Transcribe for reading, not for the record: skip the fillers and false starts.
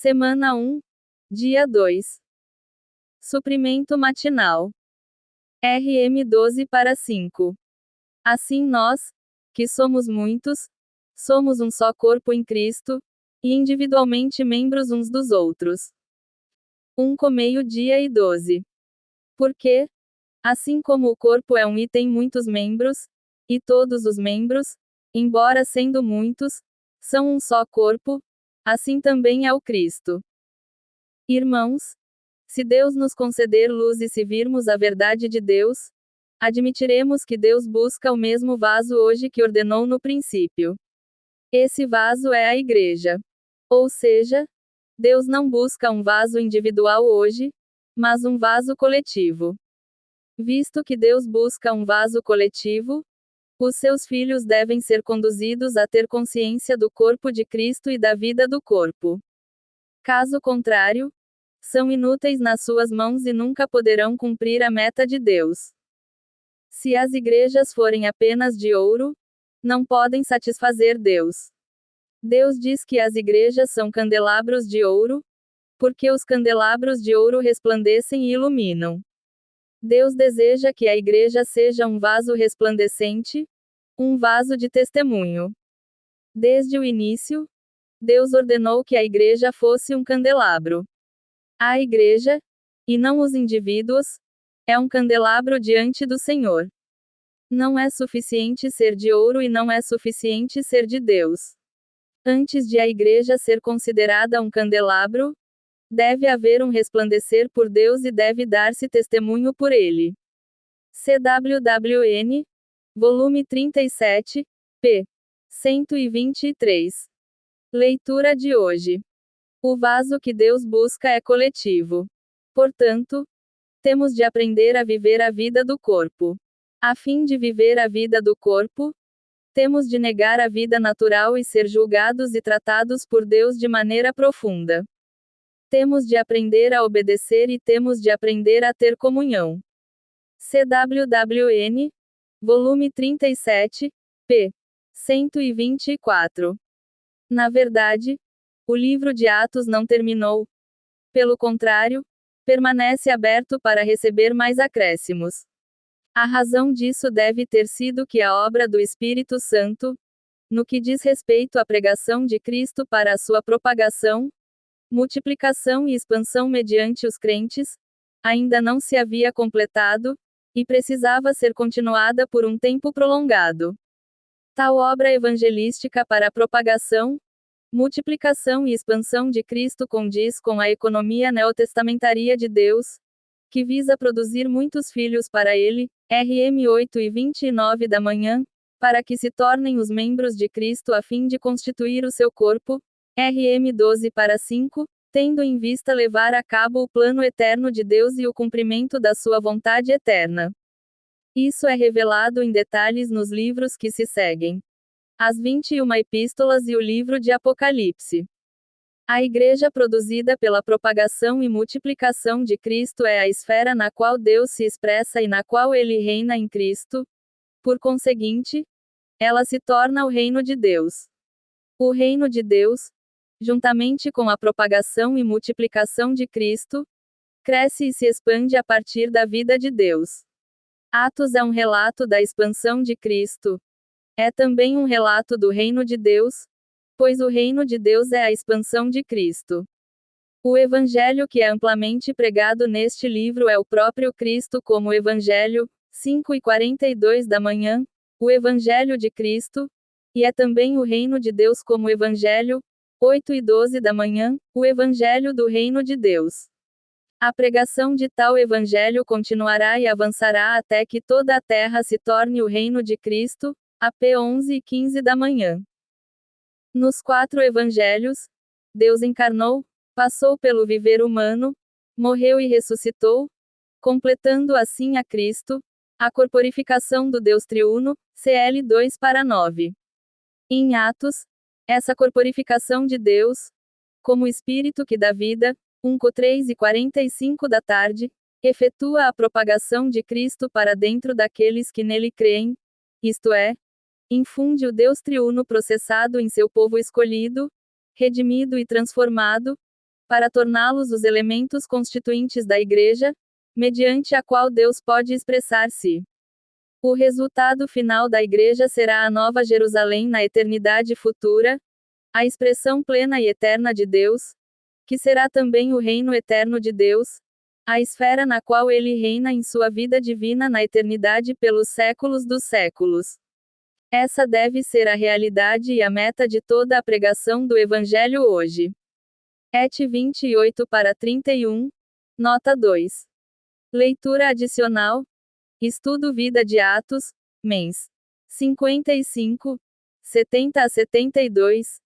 Semana 1, dia 2. Suprimento matinal. RM 12 para 5. Assim nós, que somos muitos, somos um só corpo em Cristo, e individualmente membros uns dos outros. 1 com meio-dia e 12. Porque, assim como o corpo é um e tem muitos membros, e todos os membros, embora sendo muitos, são um só corpo, assim também é o Cristo. Irmãos, se Deus nos conceder luz e se virmos a verdade de Deus, admitiremos que Deus busca o mesmo vaso hoje que ordenou no princípio. Esse vaso é a Igreja. Ou seja, Deus não busca um vaso individual hoje, mas um vaso coletivo. Visto que Deus busca um vaso coletivo, os seus filhos devem ser conduzidos a ter consciência do corpo de Cristo e da vida do corpo. Caso contrário, são inúteis nas suas mãos e nunca poderão cumprir a meta de Deus. Se as igrejas forem apenas de ouro, não podem satisfazer Deus. Deus diz que as igrejas são candelabros de ouro, porque os candelabros de ouro resplandecem e iluminam. Deus deseja que a igreja seja um vaso resplandecente, um vaso de testemunho. Desde o início, Deus ordenou que a igreja fosse um candelabro. A igreja, e não os indivíduos, é um candelabro diante do Senhor. Não é suficiente ser de ouro e não é suficiente ser de Deus. Antes de a igreja ser considerada um candelabro, deve haver um resplandecer por Deus e deve dar-se testemunho por ele. CWWN, volume 37, p. 123. Leitura de hoje. O vaso que Deus busca é coletivo. Portanto, temos de aprender a viver a vida do corpo. A fim de viver a vida do corpo, temos de negar a vida natural e ser julgados e tratados por Deus de maneira profunda. Temos de aprender a obedecer e temos de aprender a ter comunhão. CWWN, volume 37, p. 124. Na verdade, o livro de Atos não terminou. Pelo contrário, permanece aberto para receber mais acréscimos. A razão disso deve ter sido que a obra do Espírito Santo, no que diz respeito à pregação de Cristo para a sua propagação, multiplicação e expansão mediante os crentes, ainda não se havia completado, e precisava ser continuada por um tempo prolongado. Tal obra evangelística para a propagação, multiplicação e expansão de Cristo condiz com a economia neotestamentária de Deus, que visa produzir muitos filhos para Ele, RM 8 e 29 da manhã, para que se tornem os membros de Cristo a fim de constituir o seu corpo, RM 12 para 5, tendo em vista levar a cabo o plano eterno de Deus e o cumprimento da sua vontade eterna. Isso é revelado em detalhes nos livros que se seguem. As 21 epístolas e o livro de Apocalipse. A igreja produzida pela propagação e multiplicação de Cristo é a esfera na qual Deus se expressa e na qual ele reina em Cristo. Por conseguinte, ela se torna o reino de Deus. O reino de Deus, juntamente com a propagação e multiplicação de Cristo, cresce e se expande a partir da vida de Deus. Atos é um relato da expansão de Cristo. É também um relato do reino de Deus, pois o reino de Deus é a expansão de Cristo. O evangelho que é amplamente pregado neste livro é o próprio Cristo como evangelho, 5 e 42 da manhã, o evangelho de Cristo, e é também o reino de Deus como evangelho, 8 e 12 da manhã, o evangelho do reino de Deus. A pregação de tal evangelho continuará e avançará até que toda a terra se torne o reino de Cristo, AP 11 e 15 da manhã. Nos 4 evangelhos, Deus encarnou, passou pelo viver humano, morreu e ressuscitou, completando assim a Cristo, a corporificação do Deus triuno, CL 2 para 9. Em Atos, essa corporificação de Deus, como Espírito que dá vida, 1 com 3 e 45 da tarde, efetua a propagação de Cristo para dentro daqueles que nele creem, isto é, infunde o Deus triuno processado em seu povo escolhido, redimido e transformado, para torná-los os elementos constituintes da Igreja, mediante a qual Deus pode expressar-se. O resultado final da Igreja será a Nova Jerusalém na eternidade futura, a expressão plena e eterna de Deus, que será também o reino eterno de Deus, a esfera na qual ele reina em sua vida divina na eternidade pelos séculos dos séculos. Essa deve ser a realidade e a meta de toda a pregação do Evangelho hoje. Et 28-31, nota 2. Leitura adicional. Estudo Vida de Atos, mens. 55, 70-72.